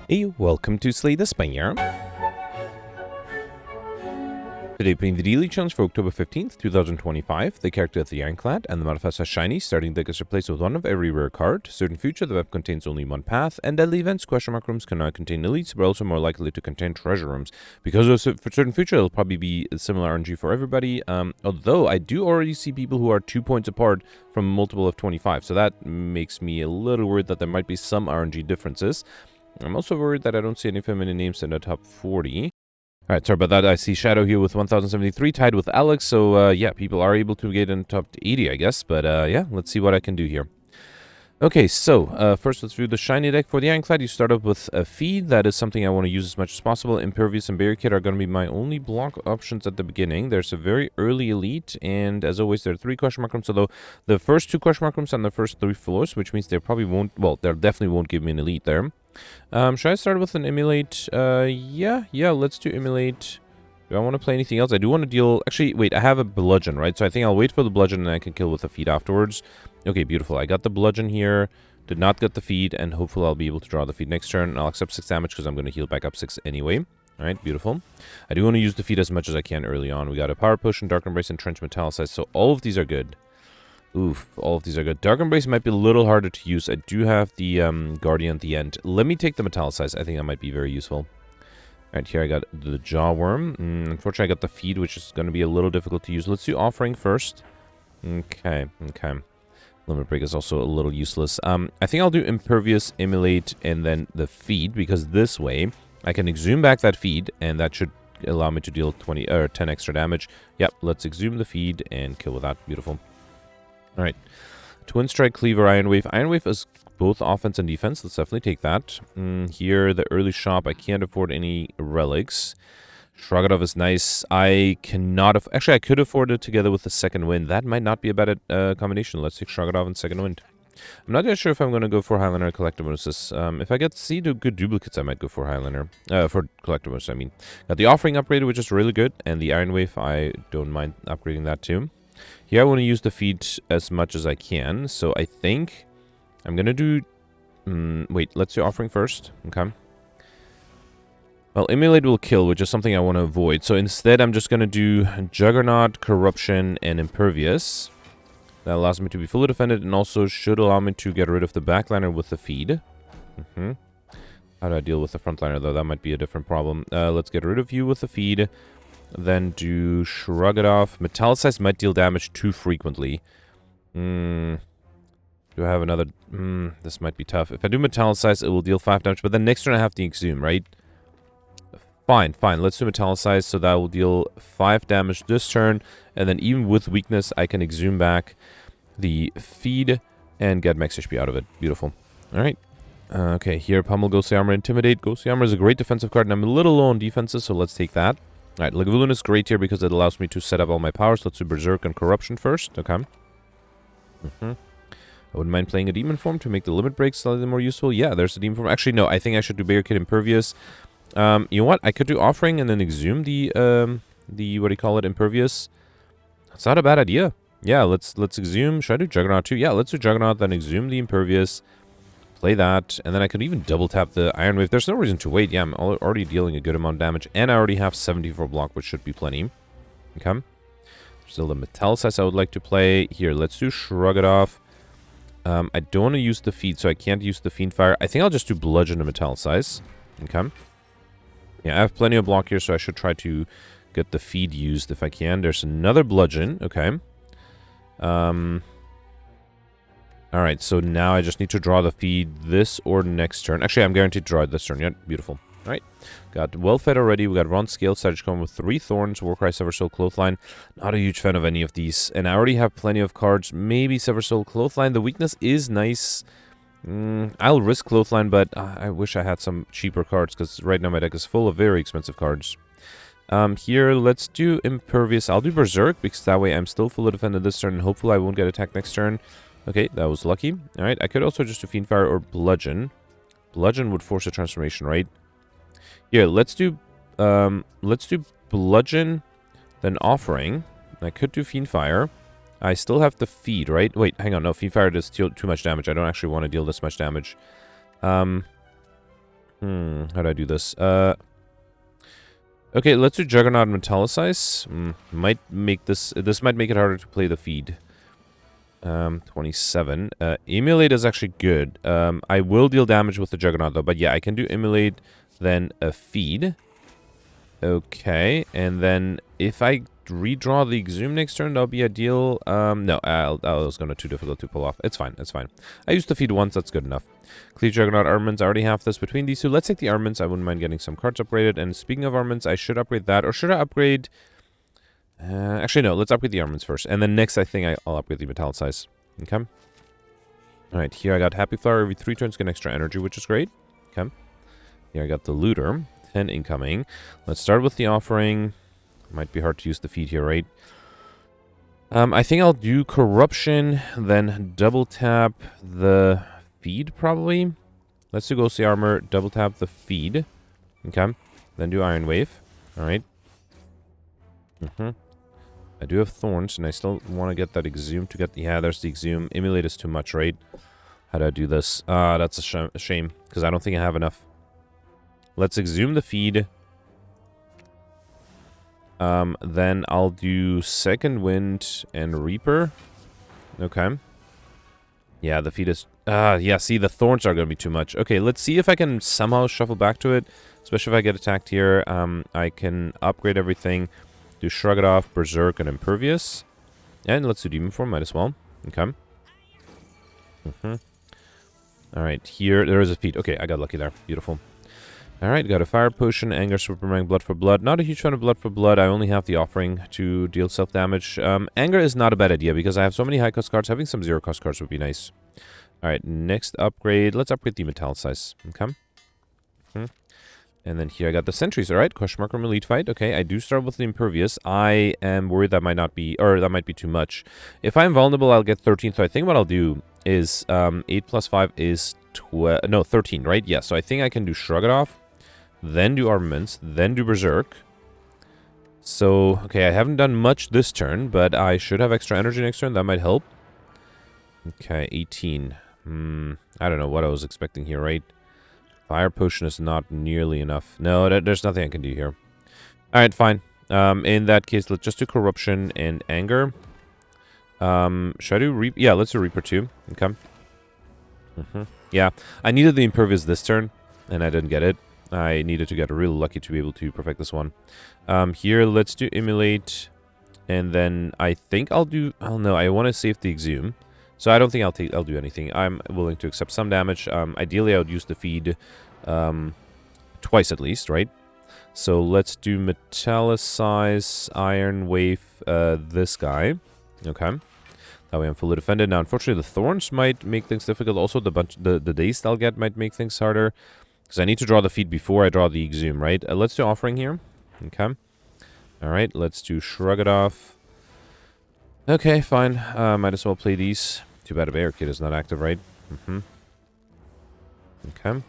Hey, welcome to Slay the Spire. Today playing the daily challenge for October 15th, 2025. The character is the Ironclad, and the modifiers are shiny. Starting deck is replaced with one of every rare card. Certain future, the web contains only one path, and deadly events, question mark rooms cannot contain elites, but also more likely to contain treasure rooms. Because of for certain future, it'll probably be a similar RNG for everybody. Although I do already see people who are 2 points apart from a multiple of 25, so that makes me a little worried that there might be some RNG differences. I'm also worried that I don't see any feminine names in the top 40. Alright, sorry about that. I see Shadow here with 1073 tied with Alex. So, yeah, people are able to get in top 80, I guess. But, yeah, let's see what I can do here. Okay, so, first let's view the shiny deck for the Ironclad. You start up with a feed. That is something I want to use as much as possible. Impervious and Barricade are going to be my only block options at the beginning. There's a very early elite, and as always, there are 3 question mark rooms. Although the first 2 question mark rooms on the first 3 floors, which means they probably won't, well, they definitely won't give me an elite there. Should I start with an emulate? Yeah, let's do emulate. Do I want to play anything else? I do want to deal... Actually, wait, I have a bludgeon, right? So I think I'll wait for the bludgeon and I can kill with a feed afterwards. Okay, beautiful. I got the bludgeon here. Did not get the feed, and hopefully I'll be able to draw the feed next turn. I'll accept 6 damage because I'm going to heal back up 6 anyway. Alright, beautiful. I do want to use the feed as much as I can early on. We got a Power Potion, Dark Embrace, and Trench Metallicize. So all of these are good. Oof, all of these are good. Dark Embrace might be a little harder to use. I do have the Guardian at the end. Let me take the Metallicize. I think that might be very useful. Alright, here I got the Jawworm. Unfortunately, I got the Feed, which is going to be a little difficult to use. Let's do Offering first. Okay. Limit Break is also a little useless. I think I'll do Impervious, Emulate, and then the Feed, because this way I can exhume back that Feed, and that should allow me to deal 20 or 10 extra damage. Yep, let's exhume the Feed and kill with that. Beautiful. Alright, Twin Strike, Cleaver, Iron Wave. Iron Wave is both offense and defense. Let's definitely take that. Here, the early shop. I can't afford any relics. Shrug It Off is nice. I cannot... Actually, I could afford it together with the Second Wind. That might not be a bad combination. Let's take Shrug It Off and Second Wind. I'm not really sure if I'm going to go for Highliner Collector bonuses. If I get good duplicates, I might go for Highliner. For Collector bonus, I mean. Got the Offering upgraded, which is really good. And the Iron Wave, I don't mind upgrading that too. Here I want to use the feed as much as I can, so I think I'm going to do... wait, let's do Offering first. Okay. Well, Emulate will kill, which is something I want to avoid. So instead, I'm just going to do Juggernaut, Corruption, and Impervious. That allows me to be fully defended and also should allow me to get rid of the backliner with the feed. How do I deal with the frontliner, though? That might be a different problem. Let's get rid of you with the feed. Then do Shrug It Off. Metallicize might deal damage too frequently. Do I have another... this might be tough. If I do Metallicize, it will deal 5 damage. But then next turn I have to Exhume, right? Fine. Let's do Metallicize. So that will deal 5 damage this turn. And then even with weakness, I can Exhume back the feed and get max HP out of it. Beautiful. Alright. Okay, here Pummel, Ghostly Armor, Intimidate. Ghostly Armor is a great defensive card, and I'm a little low on defenses, so let's take that. Alright, Lagavulin is great here because it allows me to set up all my powers. Let's do Berserk and Corruption first. Okay. I wouldn't mind playing a Demon form to make the Limit Break slightly more useful. Yeah, there's a Demon form. Actually, no, I think I should do Barricade Impervious. You know what? I could do Offering and then Exhume the what do you call it, Impervious. That's not a bad idea. Yeah, let's Exhume. Should I do Juggernaut too? Yeah, let's do Juggernaut, then Exhume the Impervious. Play that, and then I could even double tap the Iron Wave. There's no reason to wait. Yeah, I'm already dealing a good amount of damage, and I already have 74 block, which should be plenty. Okay. Still the Metallicize I would like to play. Here, let's do Shrug It Off. I don't want to use the Feed, so I can't use the Fiend Fire. I think I'll just do Bludgeon and Metallicize. Okay. Yeah, I have plenty of block here, so I should try to get the Feed used if I can. There's another Bludgeon. Okay. Alright, so now I just need to draw the feed this or next turn. Actually, I'm guaranteed to draw it this turn. Yeah, beautiful. Alright, got Well-Fed already. We got Ron Scale, Sagicom with 3 Thorns, Warcry, Seversoul, Clothesline. Not a huge fan of any of these. And I already have plenty of cards. Maybe Seversoul, Clothesline. The weakness is nice. I'll risk Clothesline, but I wish I had some cheaper cards because right now my deck is full of very expensive cards. Here, let's do Impervious. I'll do Berserk because that way I'm still fully defended this turn and hopefully I won't get attacked next turn. Okay, that was lucky. Alright, I could also just do Fiendfire or Bludgeon. Bludgeon would force a transformation, right? Here, let's do Bludgeon, then Offering. I could do Fiendfire. I still have the Feed, right? Wait, hang on, no, Fiendfire does too much damage. I don't actually want to deal this much damage. How do I do this? Okay, let's do Juggernaut Metallicize. Might make this might make it harder to play the feed. 27. Emulate is actually good. I will deal damage with the Juggernaut though, but yeah, I can do Emulate, then a feed. Okay, and then if I redraw the Exhume next turn, that'll be ideal. No, that was gonna too difficult to pull off. It's fine, it's fine. I used the feed once, that's good enough. Cleave Juggernaut armaments, I already have this between these two. Let's take the armaments. I wouldn't mind getting some cards upgraded. And speaking of armaments, I should upgrade that. Or should I upgrade... actually, no. Let's upgrade the armaments first. And then next, I think I'll upgrade the Metallicize. Okay. Alright, here I got Happy Flower. Every 3 turns, get extra energy, which is great. Okay. Here I got the Looter. 10 incoming. Let's start with the Offering. Might be hard to use the feed here, right? I think I'll do Corruption, then double tap the... feed, probably. Let's do Ghostly Armor, double tap the feed. Okay. Then do Iron Wave. Alright. I do have Thorns, and I still want to get that Exhume to get... Yeah, there's the Exhume. Emulate is too much, right? How do I do this? That's a shame, because I don't think I have enough. Let's Exhume the feed. Then I'll do Second Wind and Reaper. Okay. Yeah, the feed is... yeah, see, the Thorns are going to be too much. Okay, let's see if I can somehow shuffle back to it. Especially if I get attacked here. I can upgrade everything. Do Shrug It Off, Berserk, and Impervious. And let's do Demon Form, might as well. Okay. Alright, here, there is a feed. Okay, I got lucky there. Beautiful. Alright, got a Fire Potion, Anger, Superman, Blood for Blood. Not a huge fan of Blood for Blood. I only have the Offering to deal self-damage. Anger is not a bad idea because I have so many high-cost cards. Having some zero-cost cards would be nice. Alright, next upgrade. Let's upgrade the Metallicize. Okay. And then here I got the Sentries. Alright, question mark from Elite Fight. Okay, I do start with the Impervious. I am worried that might not be, or that might be too much. If I'm vulnerable, I'll get 13. So I think what I'll do is 8 plus 5 is 12. No, 13, right? Yeah, so I think I can do Shrug It Off. Then do Armaments, then do Berserk. So, okay, I haven't done much this turn, but I should have extra energy next turn. That might help. Okay, 18. I don't know what I was expecting here, right? Fire Potion is not nearly enough. No, there's nothing I can do here. Alright, fine. In that case, let's just do Corruption and Anger. Should I do Reaper? Yeah, let's do Reaper too. Okay. Yeah, I needed the Impervious this turn, and I didn't get it. I needed to get really lucky to be able to perfect this one. Here, let's do Emulate. And then I think I'll do... Oh, no, I want to save the Exhume. So I don't think I'll do anything. I'm willing to accept some damage. Ideally, I would use the feed twice at least, right? So let's do Metallicize, Iron Wave, this guy. Okay. That way I'm fully defended. Now, unfortunately, the Thorns might make things difficult. Also, the Dazed I'll get might make things harder. Because I need to draw the feed before I draw the Exhume, right? Let's do Offering here. Okay. Alright, let's do Shrug It Off. Okay, fine. Might as well play these. Too bad a Bear Kid is not active, right? Okay.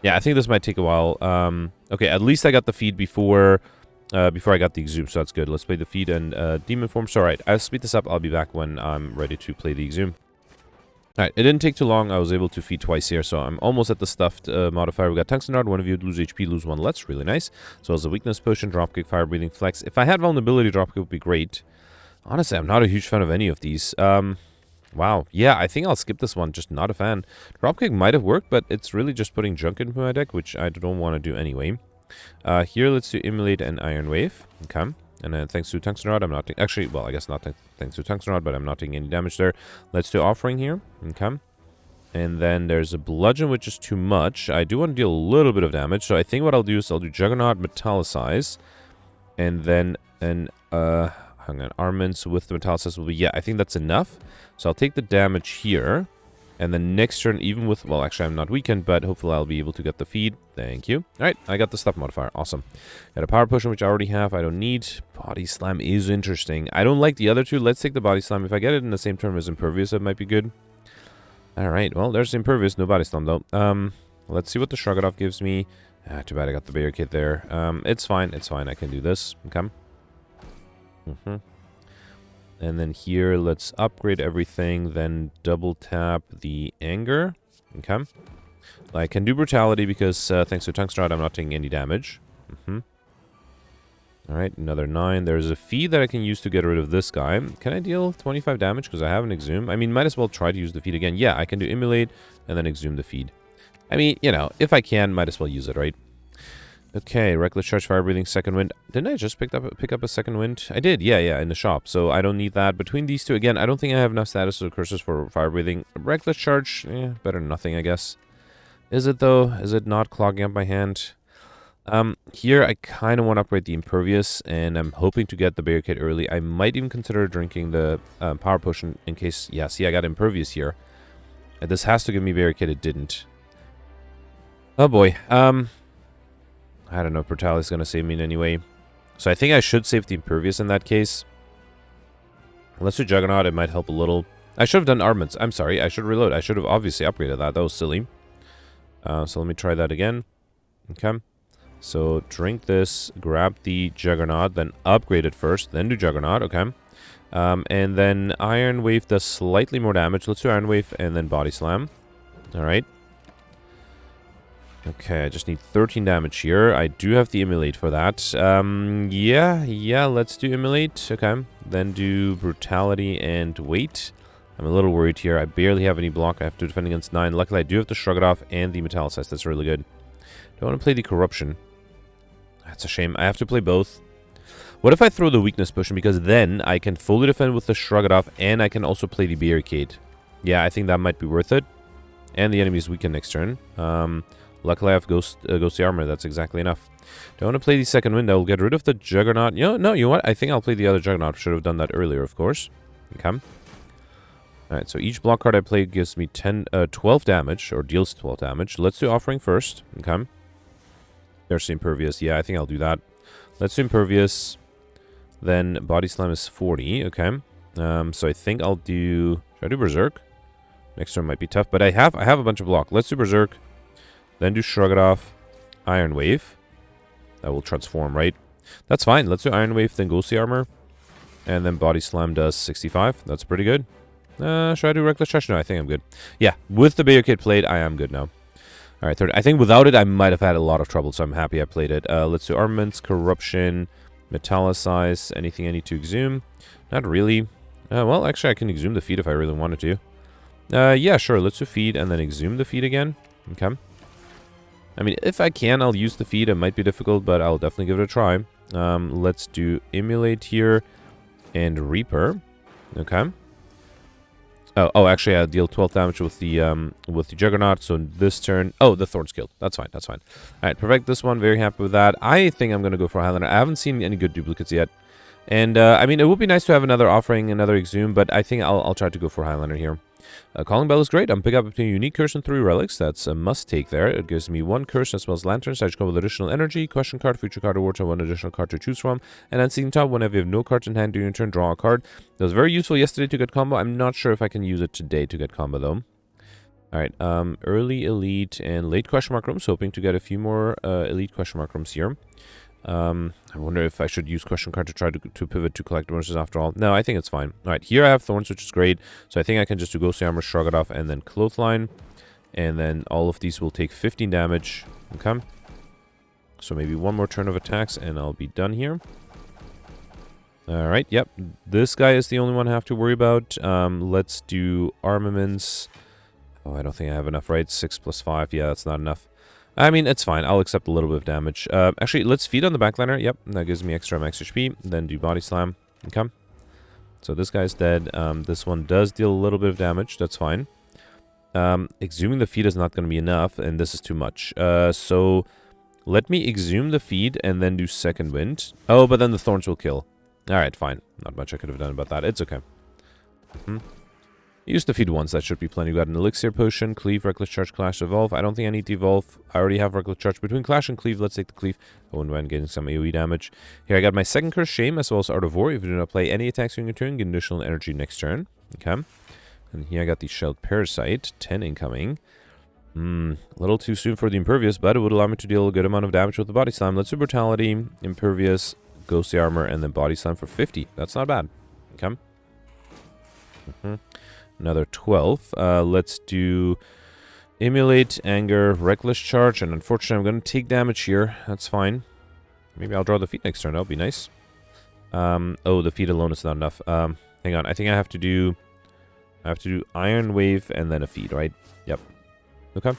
Yeah, I think this might take a while. Okay, at least I got the feed before I got the Exhume, so that's good. Let's play the feed and Demon Form. So, alright, I'll speed this up. I'll be back when I'm ready to play the Exhume. Alright, it didn't take too long. I was able to feed twice here, so I'm almost at the stuffed modifier. We got Tungsten Dart, one of you lose HP, lose 1 less. Really nice. So as a Weakness Potion, Dropkick, Fire Breathing, Flex. If I had Vulnerability, Dropkick would be great. Honestly, I'm not a huge fan of any of these. Wow. Yeah, I think I'll skip this one. Just not a fan. Dropkick might have worked, but it's really just putting junk into my deck, which I don't want to do anyway. Here, let's do Emulate and Iron Wave. Okay. And then thanks to Tungsten Rod, I'm not... Actually, well, I guess not thanks to Tungsten Rod, but I'm not taking any damage there. Let's do Offering here. Okay. And then there's a Bludgeon, which is too much. I do want to deal a little bit of damage. So I think what I'll do is I'll do Juggernaut, Metallicize. And then hang on, Armaments with the Metallicize will be... Yeah, I think that's enough. So I'll take the damage here. And then next turn, even with... Well, actually, I'm not weakened, but hopefully I'll be able to get the feed. Thank you. Alright, I got the Stuff modifier. Awesome. Got a Power Potion, which I already have. I don't need. Body Slam is interesting. I don't like the other two. Let's take the Body Slam. If I get it in the same turn as Impervious, that might be good. Alright, well, there's Impervious. No Body Slam, though. Let's see what the Shrug It Off gives me. Too bad I got the Bear Kit there. It's fine. It's fine. I can do this. Okay. And then here, let's upgrade everything, then double tap the Anger. Okay. I can do Brutality because thanks to Tungsten Rod, I'm not taking any damage. Alright, another 9. There's a feed that I can use to get rid of this guy. Can I deal 25 damage because I have an Exhume? I mean, might as well try to use the feed again. Yeah, I can do Immolate and then Exhume the feed. I mean, you know, if I can, might as well use it, right? Okay, Reckless Charge, Fire Breathing, Second Wind. Didn't I just pick up a Second Wind? I did, yeah, in the shop. So I don't need that. Between these two, again, I don't think I have enough status or curses for Fire Breathing. Reckless Charge, better than nothing, I guess. Is it, though? Is it not clogging up my hand? Here I kind of want to upgrade the Impervious, and I'm hoping to get the Barricade early. I might even consider drinking the Power Potion in case... Yeah, see, I got Impervious here. And this has to give me Barricade. It didn't. Oh, boy. I don't know if Brutality is going to save me in any way. So I think I should save the Impervious in that case. Let's do Juggernaut. It might help a little. I should have done Armaments. I'm sorry. I should reload. I should have obviously upgraded that. That was silly. So let me try that again. Okay. So drink this, grab the Juggernaut, then upgrade it first, then do Juggernaut, okay. And then Iron Wave does slightly more damage. Let's do Iron Wave and then Body Slam. Alright. Okay, I just need 13 damage here. I do have the Immolate for that. Yeah, let's do Immolate. Okay. Then do Brutality and Weight. I'm a little worried here. I barely have any block. I have to defend against 9. Luckily, I do have to Shrug It Off and the Metallicize. That's really good. Don't want to play the Corruption. That's a shame. I have to play both. What if I throw the Weakness Potion? Because then I can fully defend with the Shrug It Off, and I can also play the Barricade. Yeah, I think that might be worth it. And the enemy is weakened next turn. Luckily, I have Ghostly Armor. That's exactly enough. Don't want to play the Second Wind. I'll get rid of the Juggernaut. You know what? I think I'll play the other Juggernaut. Should have done that earlier, of course. Okay. Alright, so each block card I play gives me 12 damage, or deals 12 damage. Let's do Offering first. Okay. There's the Impervious. Yeah, I think I'll do that. Let's do Impervious. Then Body Slam is 40. Okay. So I think I'll do... Should I do Berserk? Next turn might be tough, but I have a bunch of block. Let's do Berserk. Then do Shrug It Off. Iron Wave. That will transform, right? That's fine. Let's do Iron Wave, then Ghostly Armor. And then Body Slam does 65. That's pretty good. Should I do Reckless Charge? No, I think I'm good. Yeah, with the Barricade played, I am good now. Alright, third. I think without it, I might have had a lot of trouble, so I'm happy I played it. Let's do Armaments, Corruption, Metallicize, anything I need to exhume. Not really. Well, actually, I can exhume the feed if I really wanted to. Yeah, sure. Let's do feed and then exhume the feed again. Okay. I mean, if I can, I'll use the feed. It might be difficult, but I'll definitely give it a try. Let's do Immolate here and Reaper. Okay. Oh, actually, I deal 12 damage with the Juggernaut. So this turn, the Thorn Skill. That's fine. All right, perfect. This one, very happy with that. I think I'm gonna go for Highlander. I haven't seen any good duplicates yet, and I mean, it would be nice to have another Offering, another Exhume, but I think I'll try to go for Highlander here. Calling Bell is great. I'm picking up a unique curse and 3 relics. That's a must take there. It gives me 1 curse as well as lanterns. I just go with additional energy, question card, future card awards, and 1 additional card to choose from. And then seeing top, whenever you have no cards in hand during your turn, draw a card. That was very useful yesterday to get combo. I'm not sure if I can use it today to get combo though. Alright, early elite and late question mark rooms. Hoping to get a few more elite question mark rooms here. I wonder if I should use question card to try to pivot to collect bonuses after all. No, I think it's fine. Alright, here I have Thorns, which is great. So I think I can just do Ghostly Armor, Shrug It Off, and then Clothesline. And then all of these will take 15 damage. Okay. So maybe 1 more turn of attacks, and I'll be done here. Alright, yep. This guy is the only one I have to worry about. Let's do Armaments. Oh, I don't think I have enough, right? 6 plus 5. Yeah, that's not enough. I mean, it's fine. I'll accept a little bit of damage. Actually, let's feed on the backliner. Yep, that gives me extra max HP. Then do Body Slam. Okay. So this guy's dead. This one does deal a little bit of damage. That's fine. Exhuming the feed is not going to be enough, and this is too much. So let me exhume the feed and then do Second Wind. Oh, but then the Thorns will kill. Alright, fine. Not much I could have done about that. It's okay. Use the feed once, that should be plenty. We got an Elixir Potion, Cleave, Reckless Charge, Clash, Evolve. I don't think I need to evolve. I already have Reckless Charge. Between Clash and Cleave, let's take the Cleave. Oh, and when getting some AoE damage. Here, I got my second curse, Shame, as well as Art of War. If you do not play any attacks during your turn, get additional energy next turn. Okay. And here I got the Shelled Parasite, 10 incoming. A little too soon for the Impervious, but it would allow me to deal a good amount of damage with the Body Slam. Let's do Brutality, Impervious, Ghostly Armor, and then Body Slam for 50. That's not bad. Okay. Another 12. Let's do Emulate, Anger, Reckless Charge, and unfortunately I'm going to take damage here. That's fine. Maybe I'll draw the feat next turn. That'll be nice. Oh, the feat alone is not enough. Hang on. I think I have to do Iron Wave and then a feat, right? Yep. Okay.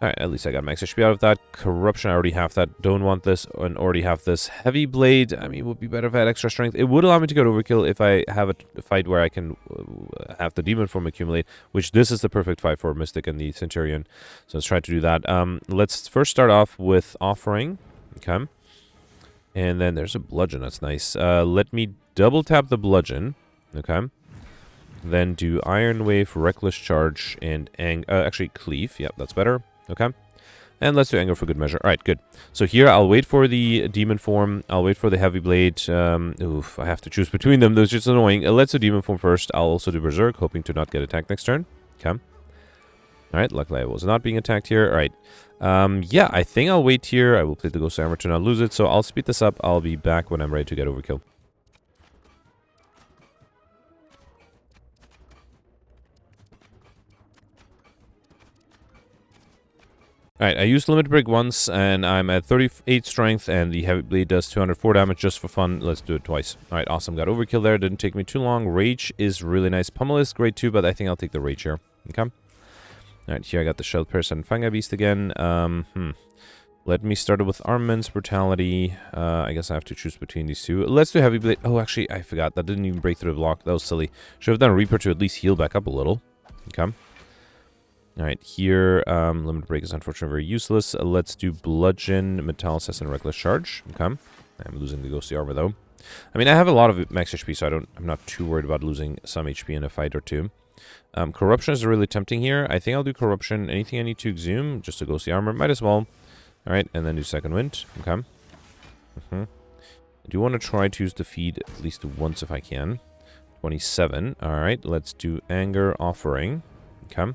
Alright, at least I got max HP out of that. Corruption, I already have that. Don't want this and already have this. Heavy Blade, I mean, it would be better if I had extra strength. It would allow me to go to overkill if I have a fight where I can have the demon form accumulate, which this is the perfect fight for Mystic and the Centurion. So let's try to do that. Let's first start off with Offering. Okay. And then there's a Bludgeon, that's nice. Let me double tap the Bludgeon. Okay. Then do Iron Wave, Reckless Charge, and actually Cleave. Yep, that's better. Okay. And let's do Anger for good measure. Alright, good. So here, I'll wait for the Demon form. I'll wait for the Heavy Blade. Oof, I have to choose between them. That's just annoying. Let's do Demon form first. I'll also do Berserk, hoping to not get attacked next turn. Okay. Alright, luckily I was not being attacked here. Alright. Yeah, I think I'll wait here. I will play the Ghost Armor to not lose it. So I'll speed this up. I'll be back when I'm ready to get overkill. Alright, I used Limit Break once, and I'm at 38 strength, and the Heavy Blade does 204 damage just for fun. Let's do it twice. Alright, awesome. Got overkill there. Didn't take me too long. Rage is really nice. Pummel is great too, but I think I'll take the Rage here. Okay. Alright, here I got the Shell Parasite and Fungi Beast again. Let me start it with Armaments, Brutality. I guess I have to choose between these two. Let's do Heavy Blade. Oh, actually, I forgot. That didn't even break through the block. That was silly. Should have done Reaper to at least heal back up a little. Okay. Alright, here, Limit Break is unfortunately very useless. Let's do Bludgeon, Metal Assassin, Reckless Charge. Okay. I'm losing the Ghostly Armor, though. I mean, I have a lot of max HP, so I'm not too worried about losing some HP in a fight or two. Corruption is really tempting here. I think I'll do Corruption. Anything I need to exhume? Just a Ghostly Armor. Might as well. Alright, and then do Second Wind. Okay. I do want to try to use the feed at least once if I can. 27. Alright, let's do Anger, Offering. Okay.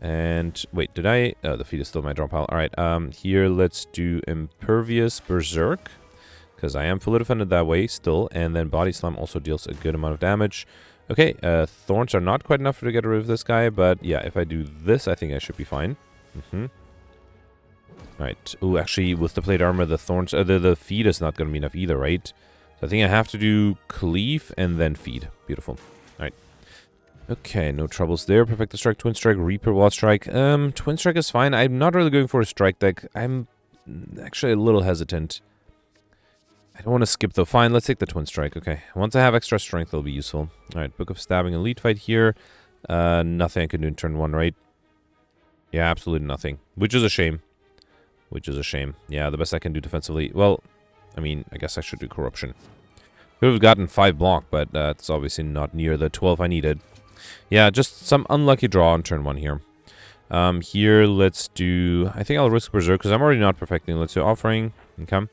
And, wait, did I... Oh, the feed is still my draw pile. Alright, here let's do Impervious, Berserk. Because I am fully defended that way still. And then Body Slam also deals a good amount of damage. Okay, Thorns are not quite enough to get rid of this guy. But, yeah, if I do this, I think I should be fine. Alright. Ooh, actually, with the Plate Armor, the Thorns... the feed is not going to be enough either, right? So I think I have to do Cleave and then feed. Beautiful. Alright. Okay, no troubles there. Perfect the Strike, Twin Strike, Reaper, Wild Strike. Twin Strike is fine. I'm not really going for a Strike deck. I'm actually a little hesitant. I don't want to skip though. Fine, let's take the Twin Strike. Okay, once I have extra strength, it'll be useful. Alright, Book of Stabbing, Elite Fight here. Nothing I can do in turn 1, right? Yeah, absolutely nothing. Which is a shame. Which is a shame. Yeah, the best I can do defensively. Well, I mean, I guess I should do Corruption. Could have gotten 5 block, but that's obviously not near the 12 I needed. Yeah, just some unlucky draw on turn 1 here. Here, let's do... I think I'll risk Berserk, because I'm already not perfecting. Let's do Offering. Okay.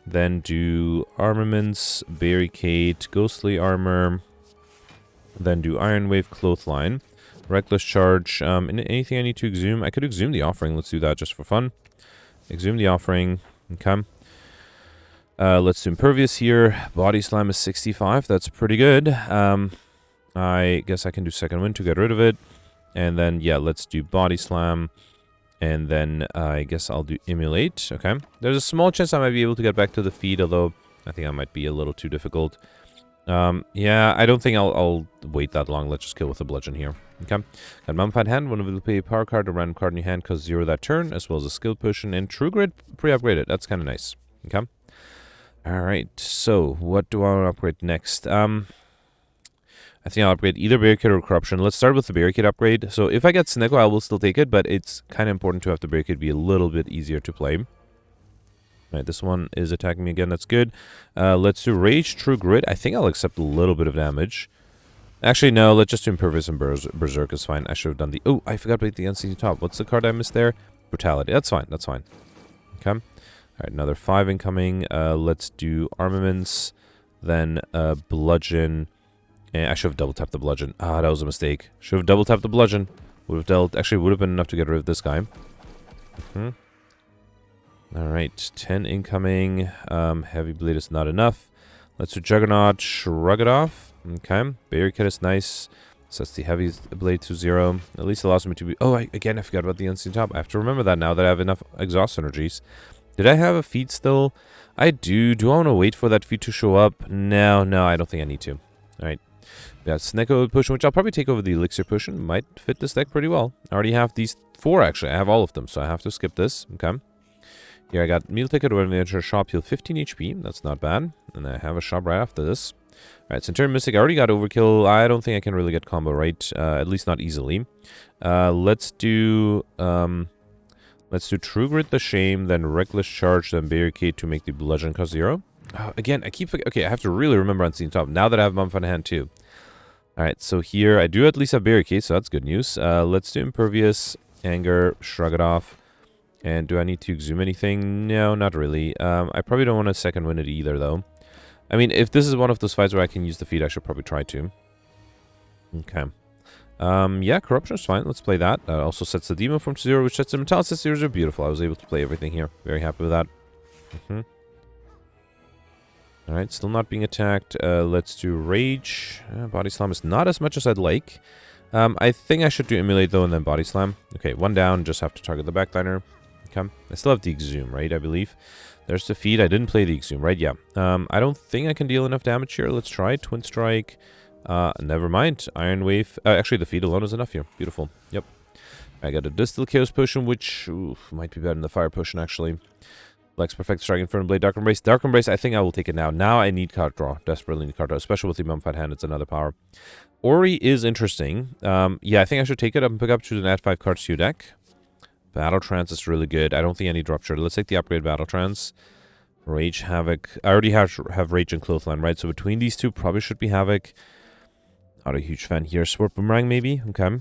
Then do Armaments, Barricade, Ghostly Armor. Then do Iron Wave, Clothesline. Reckless Charge. Anything I need to exhume? I could exhume the Offering. Let's do that just for fun. Exhume the Offering. Okay. Let's do Impervious here. Body Slam is 65. That's pretty good. I guess I can do Second Wind to get rid of it. And then, yeah, let's do Body Slam. And then I guess I'll do Emulate. Okay. There's a small chance I might be able to get back to the feed, although I think I might be a little too difficult. Yeah, I don't think I'll wait that long. Let's just kill with a Bludgeon here. Okay. Got Mummified Hand. One will play a power card, a random card in your hand, cause 0 that turn, as well as a skill potion. And True Grit pre-upgraded. That's kind of nice. Okay. Alright, so what do I want to upgrade next? I think I'll upgrade either Barricade or Corruption. Let's start with the Barricade upgrade. So if I get Sneko, I will still take it, but it's kind of important to have the Barricade be a little bit easier to play. Alright, this one is attacking me again. That's good. Let's do Rage, True Grit. I think I'll accept a little bit of damage. Actually, no. Let's just do Impervious and Berserk is fine. I should have done the... Oh, I forgot about the Unseen Top. What's the card I missed there? Brutality. That's fine. That's fine. Okay. Alright, another 5 incoming. Let's do Armaments. Then Bludgeon. And I should have double tapped the Bludgeon. Ah, that was a mistake. Should have double tapped the Bludgeon. Would have dealt... Actually, would have been enough to get rid of this guy. Alright, 10 incoming. Heavy Blade is not enough. Let's do Juggernaut. Shrug it off. Okay. Barricade is nice. Sets the heavy blade to 0. At least allows me to be... Oh, again, I forgot about the unseen top. I have to remember that now that I have enough exhaust energies. Did I have a feed still? I do. Do I want to wait for that feed to show up? No, I don't think I need to. Alright. We got Snecko Potion, which I'll probably take over the Elixir Potion. Might fit this deck pretty well. I already have these 4, actually. I have all of them, so I have to skip this. Okay. Here I got Meal Ticket or Adventure Shop, heal 15 HP. That's not bad. And I have a shop right after this. Alright, Centurion Mystic, I already got Overkill. I don't think I can really get combo right. At least not easily. Let's do True Grit the Shame, then Reckless Charge, then Barricade to make the Bludgeon cost 0. Again, I keep... Okay, I have to really remember Unseen Top, now that I have Mumf in hand too. Alright, so here, I do at least have Barricade, so that's good news. Let's do Impervious, Anger, Shrug it off. And do I need to Exhume anything? No, not really. I probably don't want to second win it either, though. I mean, if this is one of those fights where I can use the feed, I should probably try to. Okay. Yeah, Corruption is fine. Let's play that. Also sets the Demon Form to 0, which sets the Metallic to 0. Beautiful. I was able to play everything here. Very happy with that. Alright, still not being attacked. Let's do Rage. Body Slam is not as much as I'd like. I think I should do Emulate, though, and then Body Slam. Okay, 1 down. Just have to target the backliner. Okay. I still have the Exhume, right? I believe. There's the feed. I didn't play the Exhume, right? Yeah. I don't think I can deal enough damage here. Let's try Twin Strike. Never mind. Iron Wave. Actually, the feed alone is enough here. Beautiful. Yep. I got a Distill Chaos Potion, which might be better than the Fire Potion, actually. Flex Perfect Strike, Infernal Blade, Dark Embrace. Dark Embrace, I think I will take it now. Now I need card draw. Desperately need card draw, especially with the Mumfied Hand. It's another power. Ori is interesting. Yeah, I think I should take it up and pick up, choose an add 5 cards to your deck. Battle Trance is really good. I don't think I need Rupture. Let's take the upgrade Battle Trance. Rage, Havoc. I already have Rage and Clothesline, right? So between these two, probably should be Havoc. Not a huge fan here. Sword Boomerang, maybe. Okay.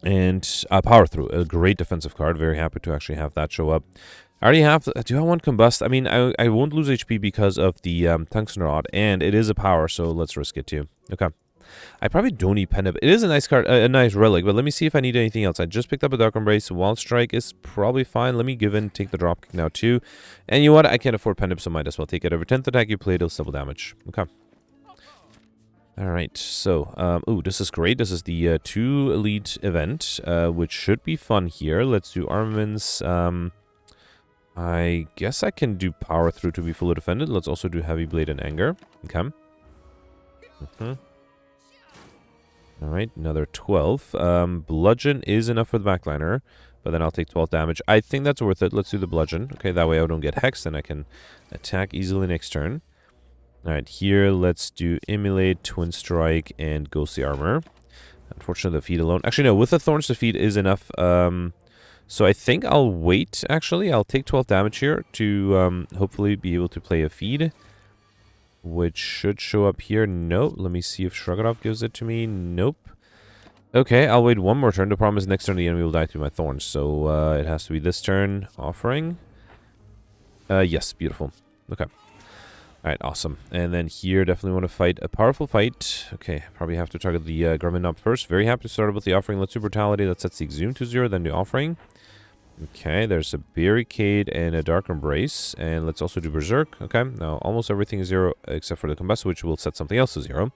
And Power Through. A great defensive card. Very happy to actually have that show up. I already have... Do I want Combust? I mean, I won't lose HP because of the Tungsten Rod. And it is a power, so let's risk it too. Okay. I probably don't need Pen. It is a nice card, a nice relic, but let me see if I need anything else. I just picked up a Dark Embrace. Wild Strike is probably fine. Let me give in, take the Dropkick now too. And you know what? I can't afford Pen, so might as well take it. Every 10th attack you play, deals double damage. Okay. Alright, so, ooh, this is great. This is the 2 Elite event, which should be fun here. Let's do Armaments. I guess I can do Power Through to be fully defended. Let's also do Heavy Blade and Anger. Okay. Alright, another 12. Bludgeon is enough for the backliner, but then I'll take 12 damage. I think that's worth it. Let's do the Bludgeon. Okay, that way I don't get hexed and I can attack easily next turn. Alright, here let's do Emulate, Twin Strike, and Ghostly Armor. Unfortunately, the feed alone. Actually, no, with the Thorns, the feed is enough. So I think I'll wait, actually. I'll take 12 damage here to hopefully be able to play a feed, which should show up here. Nope. Let me see if Shrug It Off gives it to me. Nope. Okay, I'll wait one more turn. The problem is next turn the enemy will die through my Thorns, so it has to be this turn. Offering. Yes, beautiful. Okay. Alright, awesome. And then here, definitely want to fight a powerful fight. Okay, probably have to target the Grumman Knob first. Very happy to start with the Offering. Let's do Brutality. That sets the Exhume to 0, then the Offering. Okay, there's a Barricade and a Dark Embrace. And let's also do Berserk. Okay, now almost everything is 0 except for the Combust, which will set something else to 0.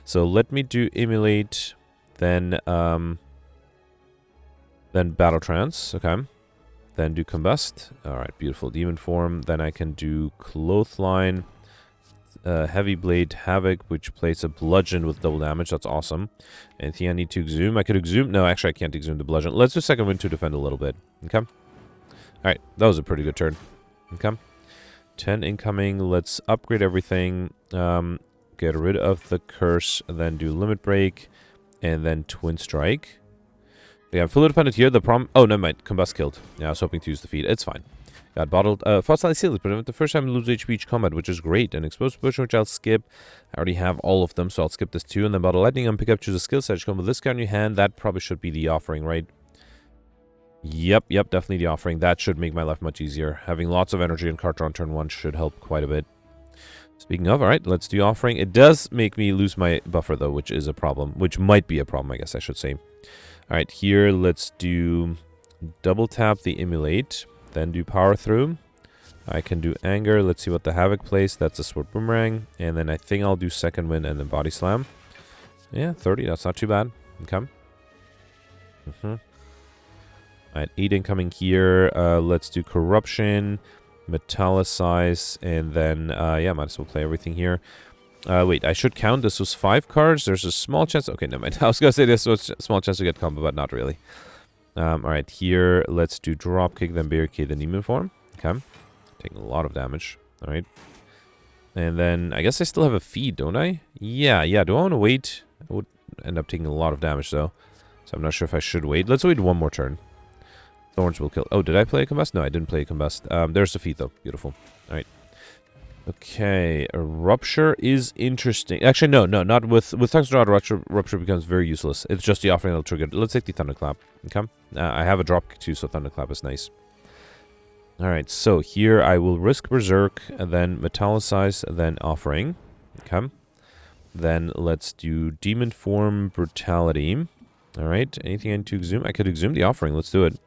So let me do Emulate, then Battle Trance. Okay. Then do Combust. Alright, beautiful. Demon Form. Then I can do Clothesline. Heavy Blade, Havoc, which plays a Bludgeon with double damage. That's awesome. Anything I need to Exhume? I could Exhume. No, actually, I can't Exhume the Bludgeon. Let's do Second Wind to defend a little bit. Okay. Alright, that was a pretty good turn. Okay. 10 incoming. Let's upgrade everything. Get rid of the Curse, and then do Limit Break, and then Twin Strike. Yeah, I'm fully dependent here. The problem... Oh, never mind. Combust killed. Yeah, I was hoping to use the feed. It's fine. Got bottled. Fossilized Seal. Prevent the first time to lose HP each combat, which is great. And Exposed Potion, which I'll skip. I already have all of them, so I'll skip this too. And then Bottle Lightning and pick up, choose a skill set. Come with this guy in your hand. That probably should be the Offering, right? Yep, definitely the Offering. That should make my life much easier. Having lots of energy and card draw on turn 1 should help quite a bit. Speaking of, alright, let's do Offering. It does make me lose my buffer, though, which is a problem. Which might be a problem, I guess I should say. Alright, here, let's do double tap the Emulate. Then do Power Through. I can do Anger. Let's see what the Havoc plays. That's a Sword Boomerang. And then I think I'll do Second Wind and then Body Slam. Yeah, 30. That's not too bad. Okay. Alright, 8 incoming here. Let's do corruption, metallicize, and then, yeah, might as well play everything here. Wait, I should count. This was 5 cards. There's a small chance. Okay, never mind. I was going to say this was a small chance to get combo, but not really. Alright, here, let's do dropkick, then barricade the Demon form. Okay. Taking a lot of damage. Alright. And then, I guess I still have a feed, don't I? Yeah. Do I want to wait? I would end up taking a lot of damage, though. So I'm not sure if I should wait. Let's wait one more turn. Thorns will kill. Oh, did I play a combust? No, I didn't play a combust. There's the feed, though. Beautiful. Alright. Okay. A rupture is interesting. Actually, no, not with Tungsten Rod. Rupture becomes very useless. It's just the offering that'll trigger it. Let's take the Thunderclap. Okay. I have a drop too, so Thunderclap is nice. Alright, so here I will risk Berserk, and then Metallicize, and then Offering. Okay. Then let's do Demon Form, Brutality. Alright, anything I need to exhume? I could exhume the Offering. Let's do it.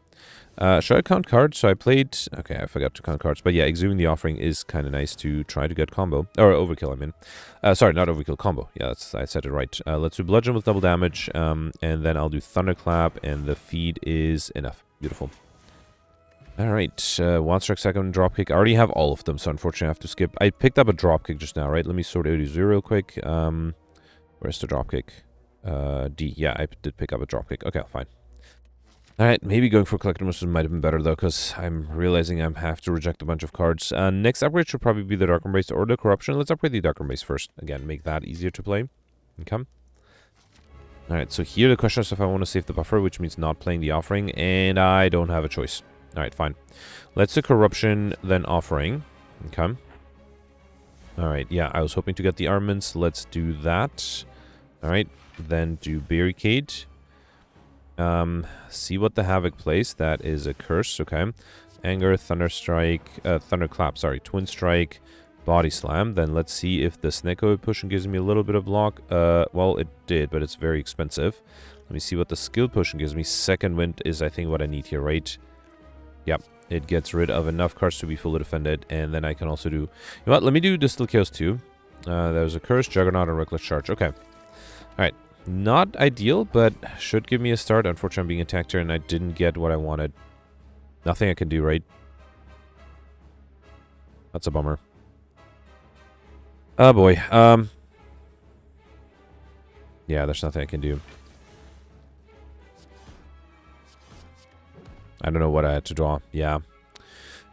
Should I count cards? So I played... Okay, I forgot to count cards. But yeah, exhuming the Offering is kind of nice to try to get combo. Or overkill, I mean. Sorry, not overkill, combo. Yeah, I said it right. Let's do Bludgeon with double damage. And then I'll do Thunderclap, and the feed is enough. Beautiful. Alright, One Strike Second, Dropkick. I already have all of them, so unfortunately I have to skip. I picked up a Dropkick just now, right? Let me sort out these real quick. Where's the Dropkick? D. Yeah, I did pick up a Dropkick. Okay, fine. Alright, maybe going for Collectimus might have been better, though, because I'm realizing I have to reject a bunch of cards. Next upgrade should probably be the Dark Embrace or the Corruption. Let's upgrade the Dark Embrace first. Again, make that easier to play. Okay. Alright, so here the question is if I want to save the buffer, which means not playing the Offering, and I don't have a choice. Alright, fine. Let's do Corruption, then Offering. Okay. Alright, yeah, I was hoping to get the armaments. Let's do that. Alright, then do Barricade. See what the Havoc plays. That is a Curse, okay. Anger, Thunderclap, sorry. Twin Strike, Body Slam. Then let's see if the Snecko Potion gives me a little bit of block. Well, it did, but it's very expensive. Let me see what the Skill Potion gives me. Second Wind is, I think, what I need here, right? Yep, it gets rid of enough cards to be fully defended, and then I can also do... You know what, let me do Distilled Chaos too. There's a Curse, Juggernaut, and Reckless Charge. Okay. Alright. Not ideal, but should give me a start. Unfortunately, I'm being attacked here, and I didn't get what I wanted. Nothing I can do, right? That's a bummer. Oh, boy. Yeah, there's nothing I can do. I don't know what I had to draw. Yeah.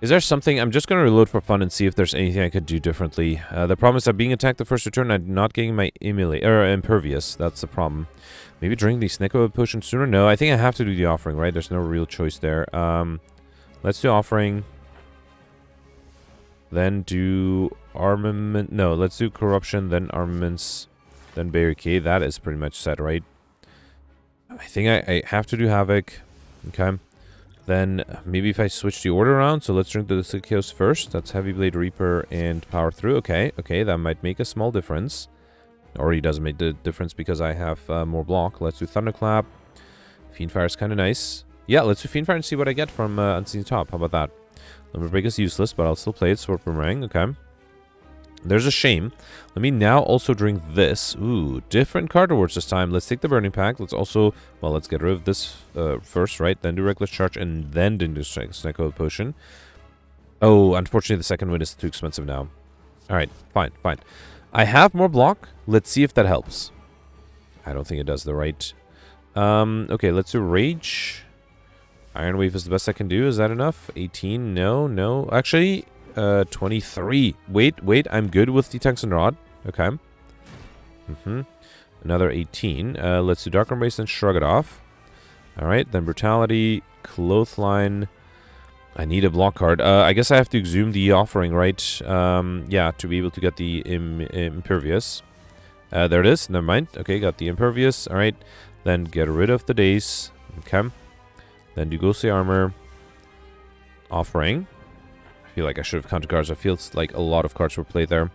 Is there something... I'm just going to reload for fun and see if there's anything I could do differently. The problem is that being attacked the first return, I'm not getting my Impervious. That's the problem. Maybe drink the Snecko Potion sooner? No, I think I have to do the Offering, right? There's no real choice there. Let's do Offering. Then do Armament... No, let's do Corruption, then Armaments, then Barricade. That is pretty much set, right? I think I have to do Havoc. Okay. Then maybe if I switch the order around, so let's drink the Distilled Chaos first. That's Heavy Blade, Reaper, and Power Through. Okay, that might make a small difference. Or he doesn't make the difference because I have more block. Let's do Thunderclap. Fiendfire is kind of nice. Yeah, let's do Fiendfire and see what I get from Unseen Top. How about that? Limber Break is useless, but I'll still play it. Sword Boomerang, okay. There's a shame. Let me now also drink this. Ooh, different card rewards this time. Let's take the Burning Pack. Let's also... Well, let's get rid of this first, right? Then do Reckless Charge and then do Snecko Potion. Oh, unfortunately, the second wind is too expensive now. Alright, fine. I have more block. Let's see if that helps. I don't think it does the right. Okay, let's do Rage. Iron Wave is the best I can do. Is that enough? 18? No. Actually... 23. Wait, I'm good with the Tungsten Rod. Okay. Another 18. Let's do Dark Embrace and shrug it off. Alright, then Brutality, Clothesline. I need a block card. I guess I have to exhume the Offering, right? Yeah, to be able to get the Impervious. There it is. Never mind. Okay, got the Impervious. Alright, then get rid of the Daze. Okay. Then do Ghostly Armor. Offering. I feel like I should have counted cards. I feel like a lot of cards were played there.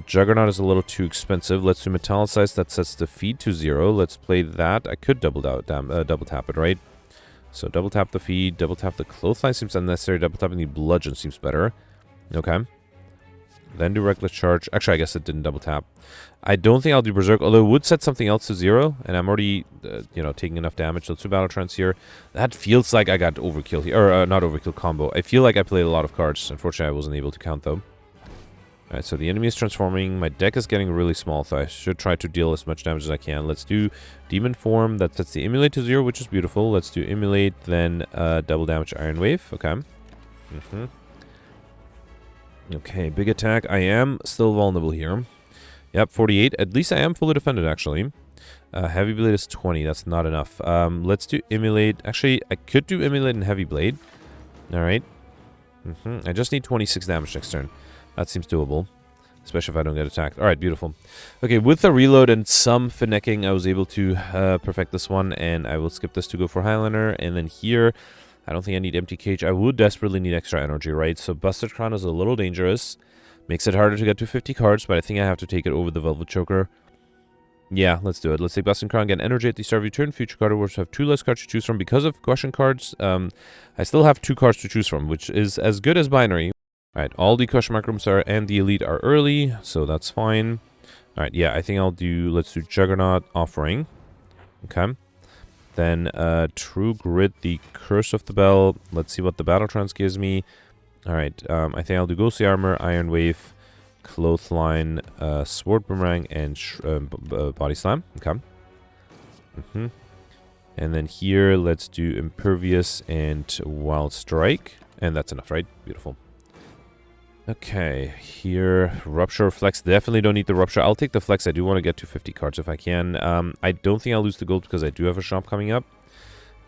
Juggernaut is a little too expensive. Let's do Metallicize. That sets the feed to 0. Let's play that. I could double tap it, right? So double tap the feed, double tap the Clothesline seems unnecessary. Double tapping the Bludgeon seems better. Okay. Then do Reckless Charge. Actually, I guess it didn't double tap. I don't think I'll do Berserk, although it would set something else to 0, and I'm already, you know, taking enough damage. Let's do Battle Trance here. That feels like I got overkill here, or not overkill, combo. I feel like I played a lot of cards. Unfortunately, I wasn't able to count, though. Alright, so the enemy is transforming. My deck is getting really small, so I should try to deal as much damage as I can. Let's do Demon Form. That sets the Emulate to 0, which is beautiful. Let's do Emulate, then double damage Iron Wave. Okay. Okay, big attack. I am still vulnerable here. Yep, 48. At least I am fully defended, actually. Heavy Blade is 20. That's not enough. Let's do Emulate. Actually, I could do Emulate and Heavy Blade. Alright. I just need 26 damage next turn. That seems doable, especially if I don't get attacked. Alright, beautiful. Okay, with the reload and some finnecking, I was able to perfect this one, and I will skip this to go for Highlander. And then here, I don't think I need Empty Cage. I would desperately need extra energy, right? So Busted Crown is a little dangerous. Makes it harder to get to 50 cards, but I think I have to take it over the Velvet Choker. Yeah, let's do it. Let's take Busted Crown, get energy at the start of your turn. Future card awards have 2 less cards to choose from. Because of question cards, I still have 2 cards to choose from, which is as good as binary. Alright, all the question mark rooms are and the elite are early, so that's fine. Alright, yeah, I think I'll do, let's do Juggernaut Offering. Okay. Then True Grit, the Curse of the Bell. Let's see what the Battle Trance gives me. Alright, I think I'll do Ghostly Armor, Iron Wave, Clothesline, Sword Boomerang, and Body Slam. Okay. And then here, let's do Impervious and Wild Strike. And that's enough, right? Beautiful. Okay, here, Rupture, Flex. Definitely don't need the Rupture. I'll take the Flex. I do want to get to 50 cards if I can. I don't think I'll lose the gold because I do have a shop coming up.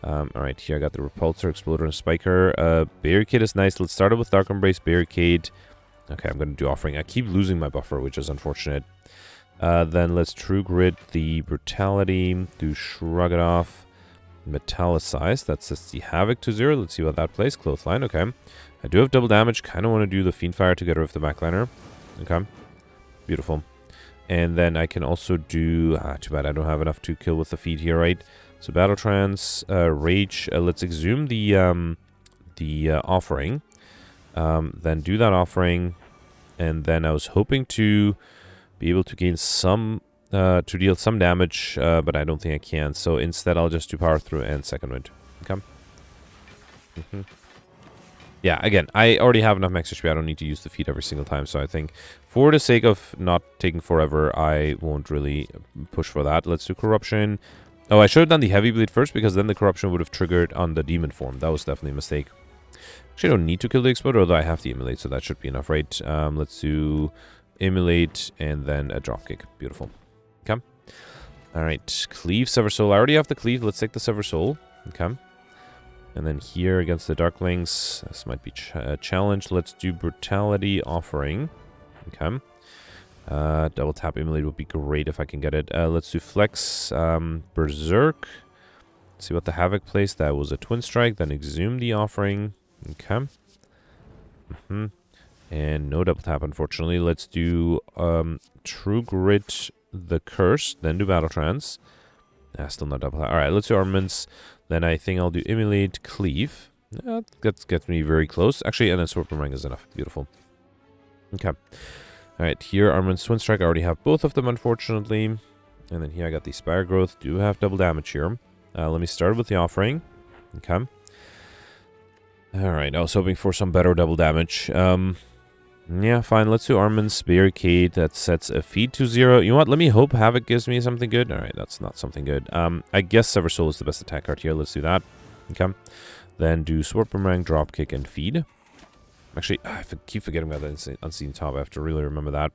Alright, here I got the Repulsor, Exploder, and Spiker. Barricade is nice. Let's start it with Dark Embrace, Barricade. Okay, I'm going to do Offering. I keep losing my buffer, which is unfortunate. Then let's True Grit the Brutality. Do Shrug It Off. Metallicize. That sets the Havoc to 0. Let's see what that plays. Clothesline, okay. I do have double damage. Kind of want to do the Fiendfire to get rid of the backliner. Okay. Beautiful. And then I can also do... too bad I don't have enough to kill with the feet here, right? So Battle Trance, Rage. Let's exhume the Offering. Then do that Offering. And then I was hoping to be able to gain some... to deal some damage, but I don't think I can. So instead I'll just do Power Through and Second Wind. Okay. Yeah, again, I already have enough max HP. I don't need to use the feet every single time. So I think for the sake of not taking forever, I won't really push for that. Let's do Corruption. Oh, I should have done the Heavy Bleed first because then the Corruption would have triggered on the Demon Form. That was definitely a mistake. Actually, I don't need to kill the Exploder, although I have the Emulate, so that should be enough, right? Let's do Emulate and then a Dropkick. Beautiful. Okay. Alright, Cleave, Sever Soul. I already have the Cleave. Let's take the Sever Soul. Okay. And then here against the Darklings, this might be a challenge. Let's do Brutality Offering. Okay. Double tap Emulate would be great if I can get it. Let's do Flex, Berserk. See what the Havoc plays. That was a Twin Strike. Then Exhume the Offering. Okay. And no double tap, unfortunately. Let's do True Grit, the Curse. Then do Battle Trance. Still not double tap. Alright, let's do Armaments. Then I think I'll do Emulate, Cleave. That gets me very close. Actually, and then Sword Boomerang is enough. Beautiful. Okay. Alright, here Armaments, Twin Strike. I already have both of them, unfortunately. And then here I got the Spire Growth. Do have double damage here. Let me start with the Offering. Okay. Alright, I was hoping for some better double damage. Yeah, fine. Let's do Armaments, Barricade. That sets a feed to 0. You know what? Let me hope Havoc gives me something good. Alright, that's not something good. I guess Sever Soul is the best attack card here. Let's do that. Okay. Then do Sword Boomerang, Dropkick, and Feed. Actually, I keep forgetting about the Unseen Top. I have to really remember that.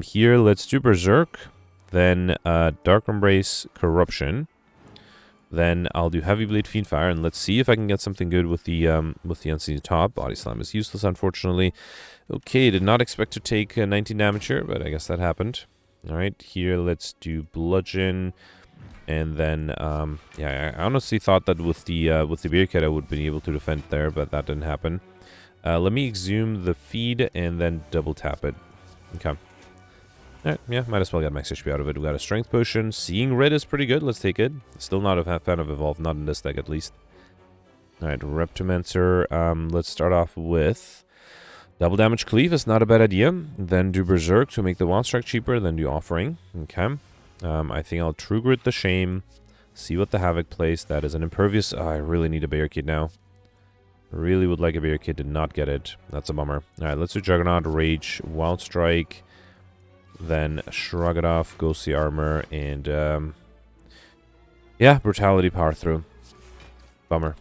Here, let's do Berserk. Then Dark Embrace, Corruption. Then I'll do Heavy Blade, Fiendfire, and let's see if I can get something good with the Unseen Top. Body Slam is useless, unfortunately. Okay, did not expect to take 19 damage here, but I guess that happened. Alright, here let's do Bludgeon. And then, yeah, I honestly thought that with the Barricade I would be able to defend there, but that didn't happen. Let me exhume the Feed and then double tap it. Okay. Alright, yeah, might as well get max HP out of it. We got a Strength Potion. Seeing Red is pretty good. Let's take it. Still not a fan of Evolve, not in this deck at least. Alright, Reptomancer. Let's start off with Double damage cleave is not a bad idea. Then do Berserk to make the Wild Strike cheaper. Then do Offering. Okay. I think I'll True Grit the Shame. See what the Havoc plays. That is an Impervious. Oh, I really need a Barricade now. Really would like a Barricade. Did not get it. That's a bummer. Alright, let's do Juggernaut, Rage, Wild Strike. Then Shrug it off, Ghostly Armor, and yeah, Brutality, Power Through. Bummer.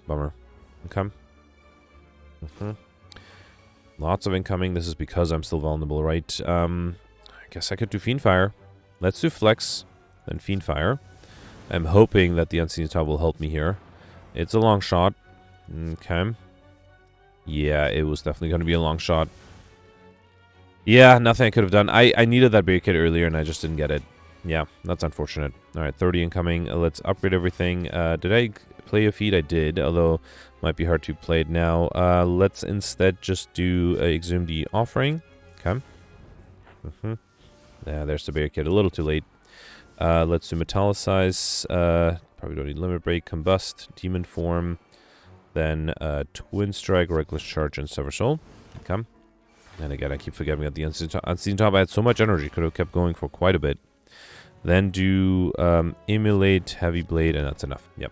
Okay. Lots of incoming. This is because I'm still vulnerable, right? I guess I could do Fiendfire. Let's do Flex, then Fiendfire. I'm hoping that the Unseen Top will help me here. It's a long shot. Okay. Yeah, it was definitely going to be a long shot. Yeah, nothing I could have done. I needed that Barricade earlier, and I just didn't get it. Yeah, that's unfortunate. Alright, 30 incoming. Let's upgrade everything. Did I play a feat? I did, although might be hard to play it now. Let's instead just do Exhume the Offering. Okay. Yeah, there's the Barricade. A little too late. Let's do Metallicize. Probably don't need Limit Break. Combust. Demon Form. Then Twin Strike, Reckless Charge, and Sever Soul. Okay. And again, I keep forgetting that the Unseen Top, I had so much energy. Could have kept going for quite a bit. Then do Immolate, Heavy Blade, and that's enough. Yep.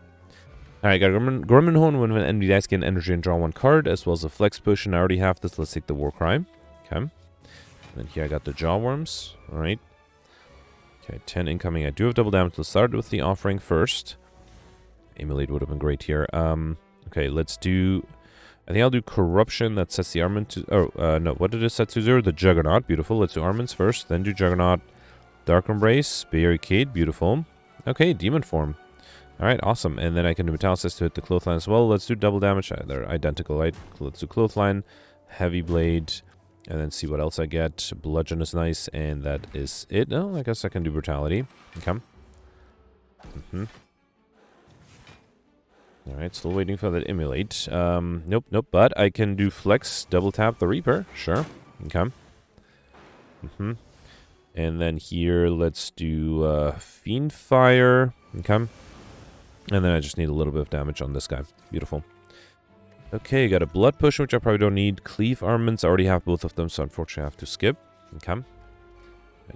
Alright, got Grummanhorn when an enemy dice gain energy and draw one card, as well as a Flex Potion. I already have this. Let's take the Warcry. Okay. Then here I got the Jawworms. Alright. Okay, 10 incoming. I do have double damage. Let's start with the Offering first. Immolate would have been great here. Okay, let's do... I think I'll do Corruption. That sets the Armament to... Oh, no. What did it set to 0? The Juggernaut. Beautiful. Let's do Armaments first. Then do Juggernaut. Dark Embrace. Barricade. Beautiful. Okay, Demon Form. Alright, awesome. And then I can do Metallicize to hit the Clothesline as well. Let's do double damage. They're identical, right? Let's do Clothesline. Heavy Blade. And then see what else I get. Bludgeon is nice. And that is it. Oh, I guess I can do Brutality. Okay. Alright, still waiting for that Immolate. Nope. But I can do Flex, double tap the Reaper. Sure. Okay. And then here, let's do Fiendfire. Okay. And then I just need a little bit of damage on this guy. Beautiful. Okay, got a Blood Push, which I probably don't need. Cleave Armaments. I already have both of them, so unfortunately I have to skip. Okay. Right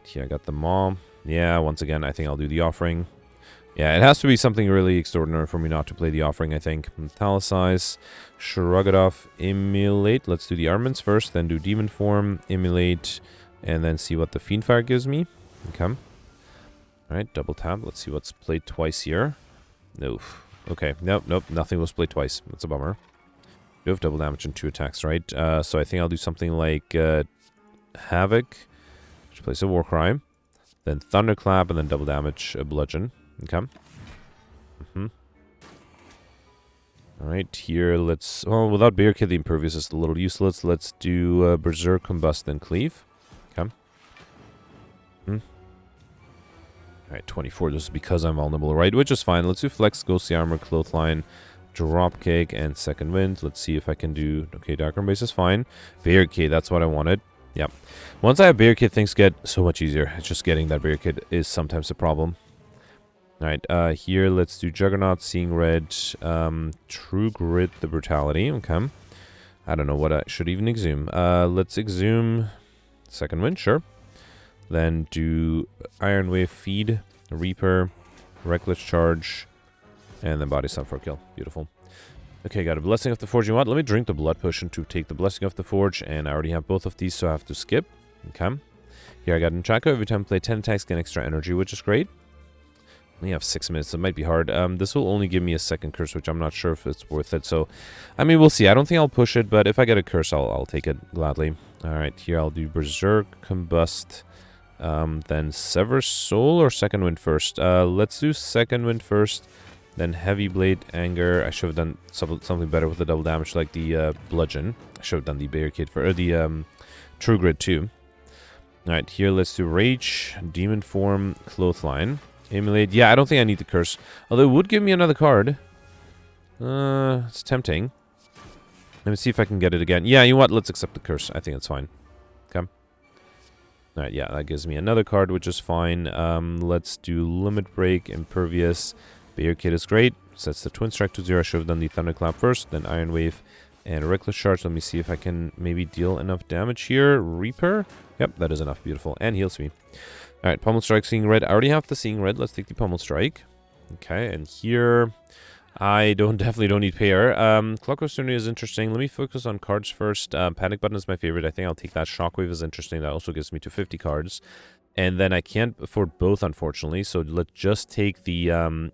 here, I got the Maw. Yeah, once again, I think I'll do the Offering. Yeah, it has to be something really extraordinary for me not to play the Offering, I think. Metallicize, Shrug it off, Immolate. Let's do the Armaments first, then do Demon Form, Immolate, and then see what the Fiendfire gives me. Okay. Alright, double tap. Let's see what's played twice here. No. Okay, nope, nothing was played twice. That's a bummer. You have double damage and 2 attacks, right? So I think I'll do something like Havoc, which plays a Warcry, then Thunderclap, and then double damage, Bludgeon. Okay. Alright, here let's... Well, without Barricade, the Impervious is a little useless. Let's do Berserk, Combust, and Cleave. Okay. Alright, 24. This is because I'm vulnerable, right? Which is fine. Let's do Flex, Ghostly Armor, Clothesline, Dropkick, and Second Wind. Let's see if I can do... Okay, Dark Embrace is fine. Barricade, that's what I wanted. Yep. Once I have Barricade, things get so much easier. It's just getting that Barricade is sometimes a problem. Alright, here let's do Juggernaut, Seeing Red, True Grit, the Brutality. Okay. I don't know what I should even exhume. Let's exhume Second Wind, sure. Then do Iron Wave, Feed, Reaper, Reckless Charge, and then Body Slam for a kill. Beautiful. Okay, got a Blessing of the Forge. You know what? Let me drink the Blood Potion to take the Blessing of the Forge, and I already have both of these, so I have to skip. Okay. Here I got Nchako. Every time I play 10 attacks, get extra energy, which is great. We have 6 minutes, so it might be hard. This will only give me a second curse, which I'm not sure if it's worth it. So, I mean, we'll see. I don't think I'll push it, but if I get a curse, I'll take it gladly. Alright, here I'll do Berserk, Combust, then Sever Soul or Second Wind first. Let's do Second Wind first, then Heavy Blade, Anger. I should have done something better with the double damage, like the Bludgeon. I should have done the Barricade for, or the True Grit too. Alright, here let's do Rage, Demon Form, Clothesline. Immolate. Yeah, I don't think I need the curse. Although it would give me another card. It's tempting. Let me see if I can get it again. Yeah, you know what? Let's accept the curse. I think it's fine. Okay. Alright, yeah, that gives me another card, which is fine. Let's do Limit Break, Impervious. Barricade is great. Sets the Twin Strike to 0. I should have done the Thunderclap first, then Iron Wave, And a reckless charge. Let me see if I can maybe deal enough damage here. Reaper. Yep, that is enough. Beautiful. And heals me. Alright, Pummel Strike, Seeing Red. I already have the Seeing Red. Let's take the Pummel Strike. Okay, and here I definitely don't need Pair. Clockwork Journey is interesting. Let me focus on cards first. Panic Button is my favorite. I think I'll take that. Shockwave is interesting. That also gives me to 50 cards. And then I can't afford both, unfortunately. So let's just take the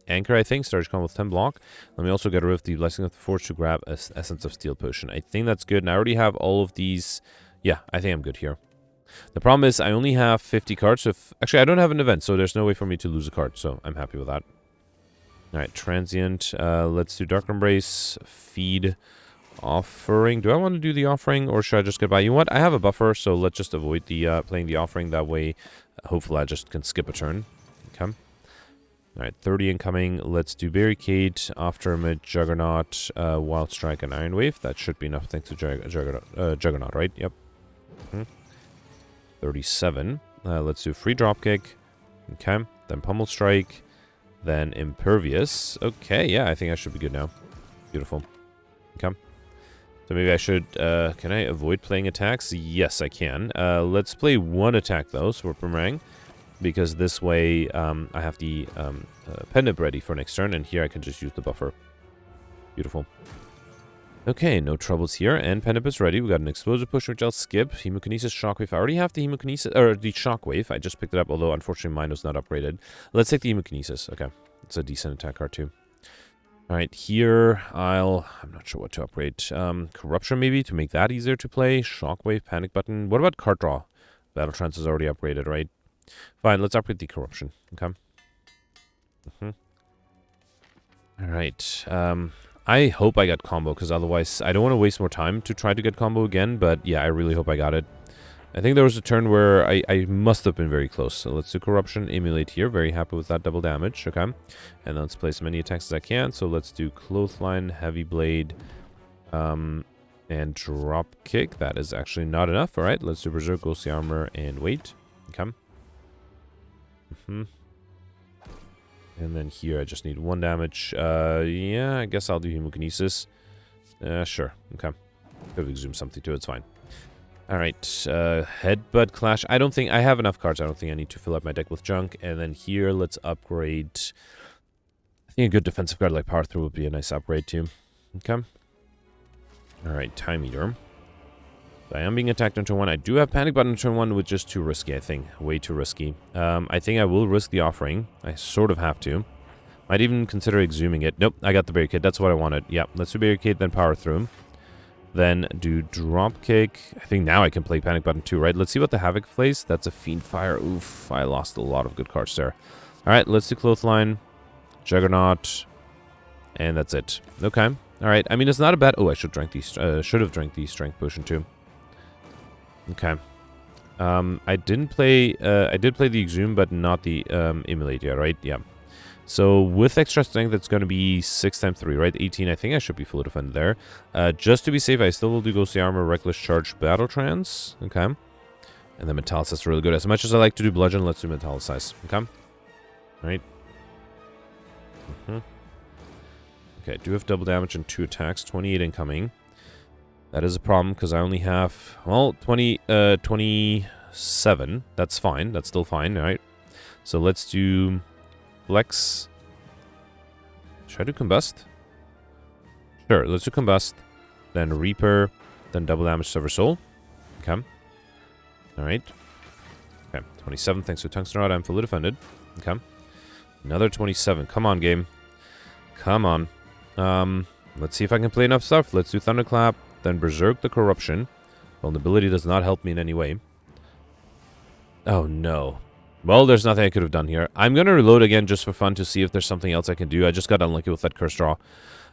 Anchor, I think. Starch Con with 10 block. Let me also get rid of the Blessing of the Forge to grab Essence of Steel Potion. I think that's good. And I already have all of these. Yeah, I think I'm good here. The problem is I only have 50 cards. Actually, I don't have an event, so there's no way for me to lose a card. So I'm happy with that. Alright, Transient. Let's do Dark Embrace. Feed. Offering. Do I want to do the Offering, or should I just get by? You know what? I have a buffer, so let's just avoid the playing the Offering. That way, hopefully I just can skip a turn. Okay. Alright, 30 incoming. Let's do Barricade, Aftermid, Juggernaut, Wild Strike, and Iron Wave. That should be enough thanks to Juggernaut, right? Yep. 37. Let's do Free Dropkick. Okay. Then Pummel Strike. Then Impervious. Okay, yeah, I think I should be good now. Beautiful. Okay. So maybe I should, can I avoid playing attacks? Yes, I can. Let's play one attack, though, so we're Boomerang. Because this way, I have the Pendant ready for next turn, and here I can just use the buffer. Beautiful. Okay, no troubles here, and Pendant is ready. We got an Explosive Push, which I'll skip. Hemokinesis, Shockwave. I already have the Hemokinesis, or the Shockwave. I just picked it up, although unfortunately mine was not upgraded. Let's take the Hemokinesis. Okay, it's a decent attack card, too. Alright, here I'm not sure what to upgrade. Corruption maybe to make that easier to play. Shockwave, Panic Button. What about Card Draw? Battle Trance is already upgraded, right? Fine, let's upgrade the Corruption. Okay. Alright. I hope I got combo, because otherwise I don't want to waste more time to try to get combo again. But yeah, I really hope I got it. I think there was a turn where I must have been very close. So let's do Corruption, Emulate here. Very happy with that double damage. Okay. And then let's play as many attacks as I can. So let's do Clothesline, Heavy Blade, and Drop Kick. That is actually not enough. Alright, let's do Berserk, Ghostly Armor, and wait. Okay. And then here I just need 1 damage. Yeah, I guess I'll do Hemokinesis. Sure. Okay. Could have exhumed something too. It's fine. Alright, Headbutt Clash. I don't think I have enough cards. I don't think I need to fill up my deck with junk. And then here, let's upgrade. I think a good defensive card like Power Through would be a nice upgrade too. Okay. Alright, Time Eater. So I am being attacked on turn 1. I do have Panic Button on turn 1, which is too risky, I think. Way too risky. I think I will risk the Offering. I sort of have to. Might even consider exhuming it. Nope, I got the Barricade. That's what I wanted. Yeah, let's do Barricade, then Power Through. Then do Dropkick. I think now I can play Panic Button too, right? Let's see what the Havoc plays. That's a Fiend Fire. Oof, I lost a lot of good cards there. Alright, let's do Clothesline, Juggernaut, and that's it. Okay. Alright, I mean, it's not a bad... Oh, I should have drank the Strength Potion too. Okay. I did play the Exhume, but not the Emulate yet, right? Yeah. So with extra strength, it's going to be 6 times 3, right? 18. I think I should be fully defended there. Just to be safe, I still will do Ghostly Armor, Reckless Charge, Battle Trance. Okay. And then Metallicize is really good. As much as I like to do Bludgeon, let's do Metallicize. Okay. Right. Okay, I do have double damage and 2 attacks. 28 incoming. That is a problem because I only have, well, 27. That's fine. That's still fine, right? So let's do Flex. Should I do Combust? Sure, let's do Combust. Then Reaper. Then double damage Sever Soul. Okay. Alright. Okay, 27. Thanks to Tungsten Rod, I'm fully defended. Okay. Another 27. Come on, game. Come on. Let's see if I can play enough stuff. Let's do Thunderclap. Then Berserk the Corruption. Vulnerability does not help me in any way. Oh, no. Well, there's nothing I could have done here. I'm going to reload again just for fun to see if there's something else I can do. I just got unlucky with that Curse Draw.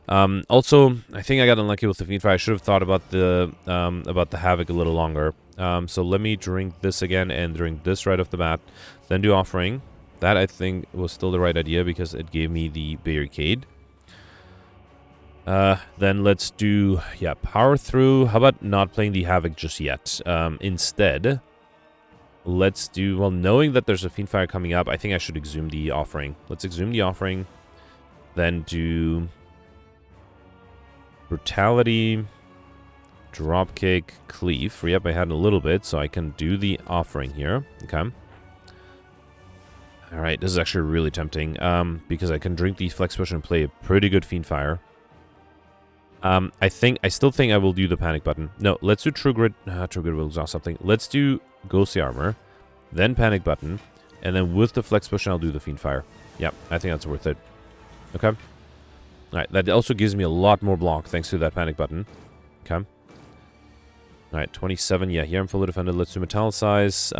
Also, I think I got unlucky with the Fiend Fire. I should have thought about the Havoc a little longer. So let me drink this again and drink this right off the bat. Then do Offering. That, I think, was still the right idea because it gave me the Barricade. Then let's do, yeah, Power Through. How about not playing the Havoc just yet? Instead, let's do, well, knowing that there's a Fiend Fire coming up, I think I should exhume the Offering. Let's exhume the Offering. Then do Brutality. Dropkick, Cleave. Free up my hand a little bit so I can do the offering here. Okay. Alright, this is actually really tempting. Because I can drink the Flex Potion and play a pretty good Fiend Fire. I still think I will do the Panic button. No, let's do True Grit. True Grit will exhaust something. Let's do Ghostly Armor. Then Panic button. And then with the Flex Potion, I'll do the Fiend Fire. Yep, I think that's worth it. Okay. Alright, that also gives me a lot more block thanks to that Panic button. Okay. Alright, 27. Yeah, here I'm fully defended. Let's do Metallicize.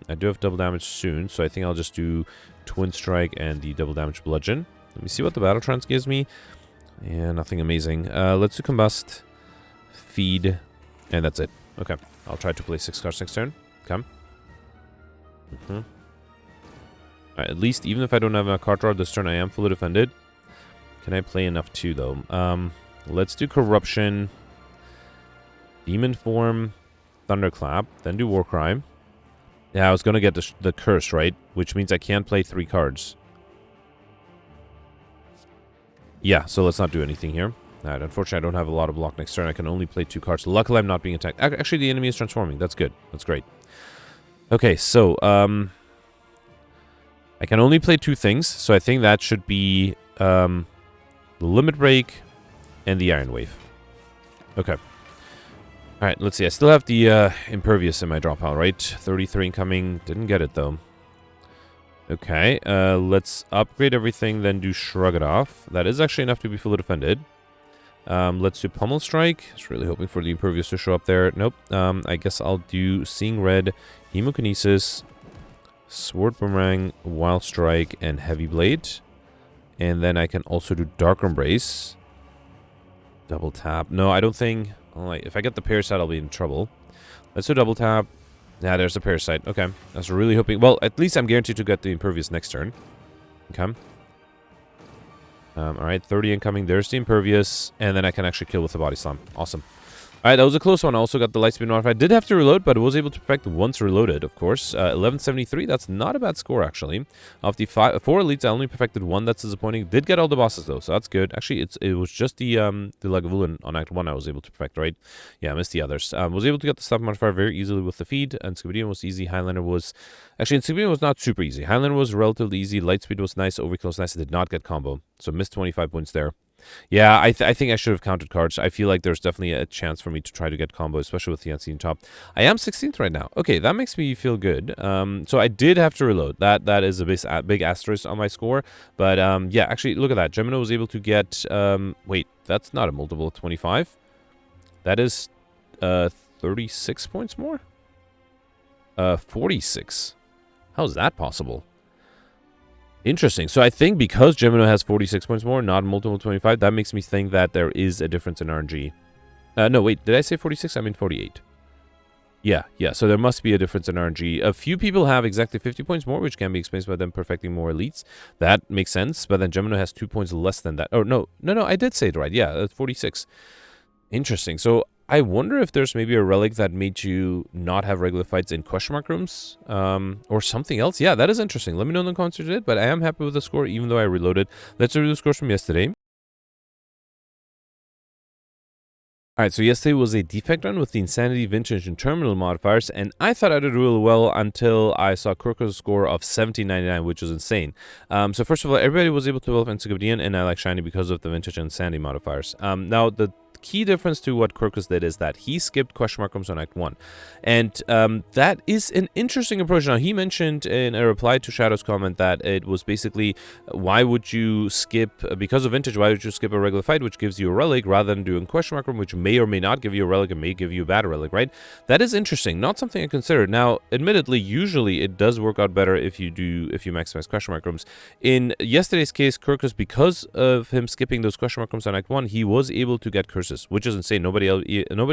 I do have double damage soon, so I think I'll just do Twin Strike and the double damage Bludgeon. Let me see what the Battle Trance gives me. Yeah, nothing amazing. Let's do Combust, Feed, and that's it. Okay, I'll try to play 6 cards next turn. Okay. Alright, at least, even if I don't have a card draw this turn, I am fully defended. Can I play enough too, though? Let's do Corruption, Demon Form, Thunderclap, then do Warcry. Yeah, I was gonna get the Curse, right? Which means I can't play 3 cards. Yeah, so let's not do anything here. Alright, unfortunately, I don't have a lot of block next turn. I can only play 2 cards. Luckily, I'm not being attacked. Actually, the enemy is transforming. That's good. That's great. Okay, so, I can only play 2 things, so I think that should be, the Limit Break and the Iron Wave. Okay. Alright, let's see. I still have the, Impervious in my drop pile, right? 33 incoming. Didn't get it, though. Okay, let's upgrade everything, then do Shrug It Off. That is actually enough to be fully defended. Let's do Pummel Strike. I was really hoping for the Impervious to show up there. Nope. I guess I'll do Seeing Red, Hemokinesis, Sword Boomerang, Wild Strike, and Heavy Blade. And then I can also do Dark Embrace. Double tap. No, I don't think... if I get the Parasite, I'll be in trouble. Let's do double tap. Yeah, there's a Parasite. Okay. I was really hoping... Well, at least I'm guaranteed to get the Impervious next turn. Okay. Alright, 30 incoming. There's the Impervious. And then I can actually kill with the Body Slam. Awesome. Alright, that was a close one. I also got the Lightspeed modifier. I did have to reload, but I was able to perfect once reloaded, of course. 1173, that's not a bad score, actually. Of the 4 elites, I only perfected 1. That's disappointing. Did get all the bosses, though, so that's good. Actually, it was just the Lagavulin on Act 1 I was able to perfect, right? Yeah, I missed the others. Was able to get the Stop modifier very easily with the feed, and Scubidian was easy. Highlander was... Actually, Scubidian was not super easy. Highlander was relatively easy. Lightspeed was nice. Overkill was nice. I did not get combo, so missed 25 points there. Yeah, I think I should have counted cards. I feel like there's definitely a chance for me to try to get combo, especially with the Unseen Top. I am 16th right now. Okay, that makes me feel good. So I did have to reload. That is a big asterisk on my score. But yeah, actually, look at that. Gemino was able to get... wait, that's not a multiple of 25. That is 36 points more? 46. How is that possible? Interesting. So I think because Gemino has 46 points more, not multiple 25, that makes me think that there is a difference in RNG. No, wait. Did I say 46? I mean 48. Yeah. So there must be a difference in RNG. A few people have exactly 50 points more, which can be explained by them perfecting more elites. That makes sense. But then Gemino has 2 points less than that. Oh, no. I did say it right. Yeah, 46. Interesting. So I wonder if there's maybe a relic that made you not have regular fights in question mark rooms, or something else. Yeah, that is interesting. Let me know in the comments if you did, but I am happy with the score, even though I reloaded. Let's review the scores from yesterday. Alright, so yesterday was a defect run with the Insanity, Vintage, and Terminal modifiers, and I thought I did really well until I saw Kurko's score of 1799, which is insane. So first of all, everybody was able to develop Encyclopedian, and I like Shiny because of the Vintage and Insanity modifiers. Now, the key difference to what Kurkos did is that he skipped question mark rooms on Act 1. And that is an interesting approach. Now, he mentioned in a reply to Shadow's comment that it was basically, why would you skip, because of Vintage, why would you skip a regular fight, which gives you a relic, rather than doing question mark room, which may or may not give you a relic and may give you a bad relic, right? That is interesting. Not something I considered. Now, admittedly, usually it does work out better if you maximize question mark rooms. In yesterday's case, Kurkos, because of him skipping those question mark rooms on Act 1, he was able to get curses, which is insane. Nobody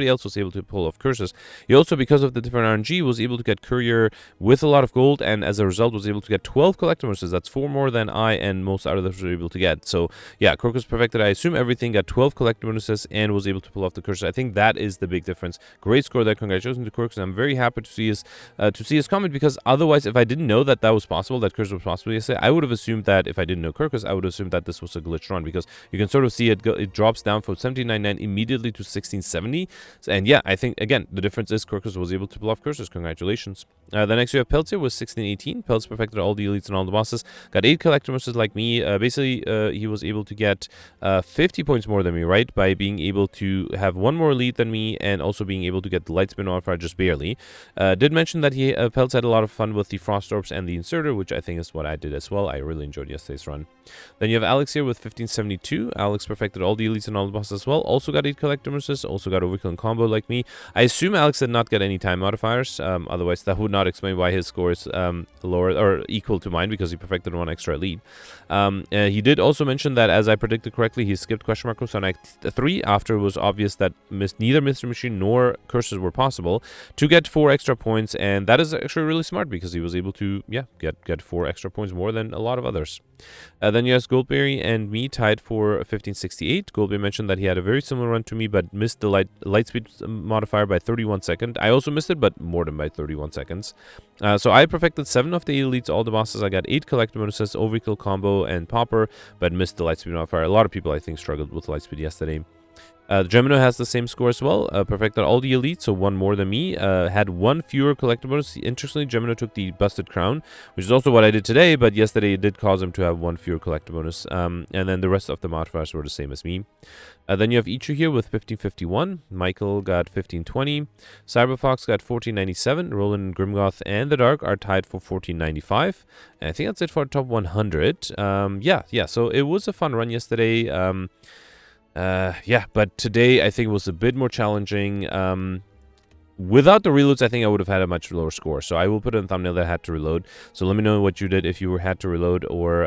else was able to pull off curses. He also, because of the different RNG, was able to get Courier with a lot of gold, and as a result was able to get 12 collector bonuses. That's 4 more than I and most others were able to get. So yeah, Kurkos perfected, I assume, everything, got 12 collector bonuses, and was able to pull off the curses. I think that is the big difference. Great score there. Congratulations to Kurkos. I'm very happy to see his comment, because otherwise, if I didn't know that was possible, that curse was possible yesterday, I would have assumed that if I didn't know Kurkos, I would have assumed that this was a glitch run, because you can sort of see it drops down from 1799 immediately to 1670. And yeah, I think, again, the difference is Kirkus was able to pull off Cursors. Congratulations. The next you have Peltier with 1618. Peltz perfected all the elites and all the bosses. Got 8 collector misses like me. Basically, he was able to get 50 points more than me, right? By being able to have one more elite than me and also being able to get the Lightspin modifier just barely. Did mention that Peltz had a lot of fun with the Frost Orbs and the Inserter, which I think is what I did as well. I really enjoyed yesterday's run. Then you have Alex here with 1572. Alex perfected all the elites and all the bosses as well. Also got 8 collector misses. Also got Overkill and Combo like me. I assume Alex did not get any time modifiers. Otherwise, that would not explain why his score is lower or equal to mine, because he perfected 1 extra elite. He did also mention that, as I predicted correctly, he skipped question mark on Act 3 after it was obvious that neither Mystery Machine nor Curses were possible, to get 4 extra points, and that is actually really smart because he was able to, yeah, get 4 extra points more than a lot of others. Then you have Goldberry and me tied for 1568. Goldberry mentioned that he had a very similar run to me, but missed the light speed modifier by 31 seconds. I also missed it, but more than by 31 seconds. So I perfected 7 of the elites, all the bosses. I got 8 collector bonuses, Overkill, Combo, and Popper, but missed the light speed modifier. A lot of people, I think, struggled with light speed yesterday. Gemino has the same score as well, perfected all the elites, so 1 more than me, had 1 fewer collector bonus. Interestingly, Gemino took the Busted Crown, which is also what I did today, but yesterday it did cause him to have 1 fewer collector bonus, and then the rest of the modifiers were the same as me. Then you have Ichu here with 1551, Michael got 1520, Cyberfox got 1497, Roland, Grimgoth, and The Dark are tied for 1495, and I think that's it for top 100. Yeah, so it was a fun run yesterday. Yeah, but today I think was a bit more challenging. Without the reloads, I think I would have had a much lower score. So I will put in a thumbnail that had to reload. So let me know what you did if you had to reload, or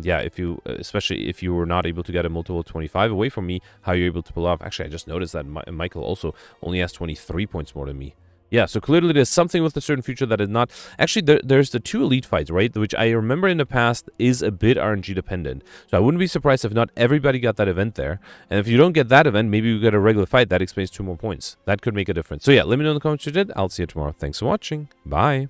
yeah, if you, especially if you were not able to get a multiple 25 away from me, how you're able to pull off. Actually, I just noticed that Michael also only has 23 points more than me. Yeah, so clearly there's something with the certain future that is not... Actually, there's the 2 elite fights, right? Which I remember in the past is a bit RNG dependent. So I wouldn't be surprised if not everybody got that event there. And if you don't get that event, maybe you get a regular fight. That explains 2 more points. That could make a difference. So yeah, let me know in the comments what you did. I'll see you tomorrow. Thanks for watching. Bye.